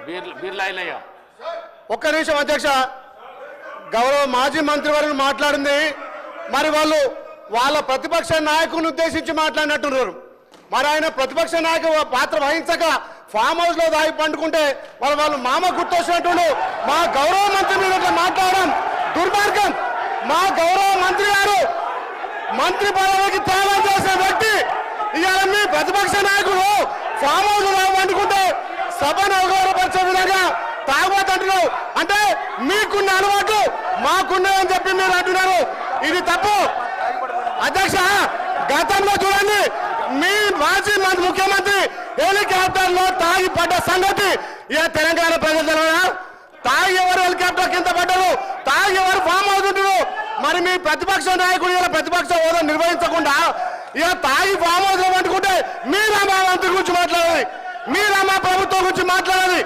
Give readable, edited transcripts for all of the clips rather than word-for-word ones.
బీర్లాయిలయ్య ఒక్క నిమిషం అధ్యక్ష. గౌరవ మాజీ మంత్రివర్యులు మాట్లాడింది మరి వాళ్ళ ప్రతిపక్ష నాయకుని ఉద్దేశించి మాట్లాడినట్టున్నారు. మరి ఆయన ప్రతిపక్ష నాయకు పాత్ర వహించక ఫామ్ హౌస్ లో దాగి పండుకుంటే వాళ్ళు మామ గుర్తొచ్చినట్టు మా గౌరవ మంత్రి మీద మాట్లాడడం దుర్మార్గం. మా గౌరవ మంత్రి గారు మంత్రి పదవికి త్యాగం చేసిన వ్యక్తి ఇవాళ మీ ప్రతిపక్ష నాయకుడు ఫామ్ హౌస్ లో పండుకుంటే సభను అవగౌరవపరిచే విధంగా తాగబోతుంటున్నావు అంటే మీకున్న అలవాటు మాకున్నాయని చెప్పి మీరు అంటున్నారు. ఇది తప్పు అధ్యక్ష. గతంలో చూడండి మీ మాజీ ముఖ్యమంత్రి హెలికాప్టర్ లో తాగి పడ్డ సంగతి ఇక తెలంగాణ ప్రజలు తెలియదా? తాగి ఎవరు హెలికాప్టర్ కింద పడ్డారు, తాగి ఎవరు ఫామ్ అవుతుంటారు. మరి మీ ప్రతిపక్ష నాయకుడు ఇలా ప్రతిపక్ష హోదా నిర్వహించకుండా ఇక తాగి ఫామ్ హౌస్ లో పండుకుంటే మీరా మా మంత్రి గురించి మాట్లాడాలి, మీరా మా ప్రభుత్వం గురించి మాట్లాడాలి.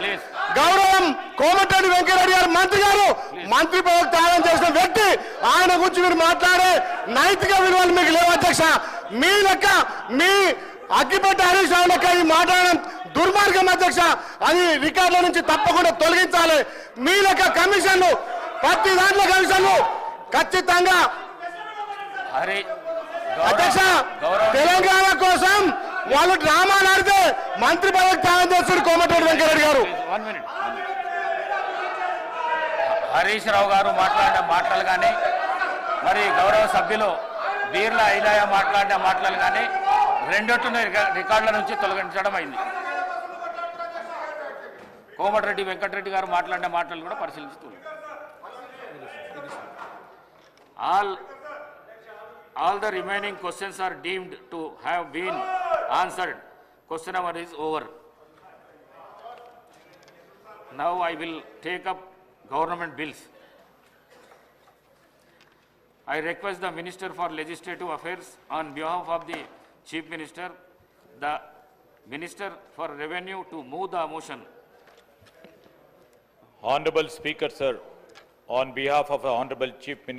గౌరవం కోమటిరెడ్డి వెంకటరెడ్డి గారు మంత్రి గారు మంత్రి పదవికి త్యాగం చేసిన వ్యక్తి, ఆయన గురించి మీరు మాట్లాడే నైతిక విలువలు మీకు లేవు అధ్యక్ష. మీ లెక్క మీ అగ్గిపెట్టి హరీష్ రావు లెక్క ఈ మాట్లాడడం దుర్మార్గం అధ్యక్ష. అది రికార్డుల నుంచి తప్పకుండా తొలగించాలి. మీ లెక్క కమిషన్లు ప్రతి దాంట్లో కమిషన్లు ఖచ్చితంగా అధ్యక్ష. తెలంగాణ కోసం వాళ్ళు డ్రామాలు ఆడితే మంత్రి పదవికి త్యాగం చేస్తారు కోమటిరెడ్డి వెంకటరెడ్డి గారు. హరీష్ రావు గారు మాట్లాడిన మాటలు కానీ మరి గౌరవ సభ్యులు బీర్లా ఐలయ్య మాట్లాడిన మాటలు కానీ రెండొట్టున రికార్డుల నుంచి తొలగించడం అయింది. కోమటిరెడ్డి వెంకటరెడ్డి గారు మాట్లాడిన మాటలు కూడా పరిశీలిస్తుంది. All the remaining questions are deemed to have been answered. Question hour is over. Now I will take up government bills. I request the Minister for Legislative Affairs on behalf of the Chief Minister, the Minister for Revenue to move the motion. Honorable Speaker, sir, on behalf of the Honorable Chief Minister,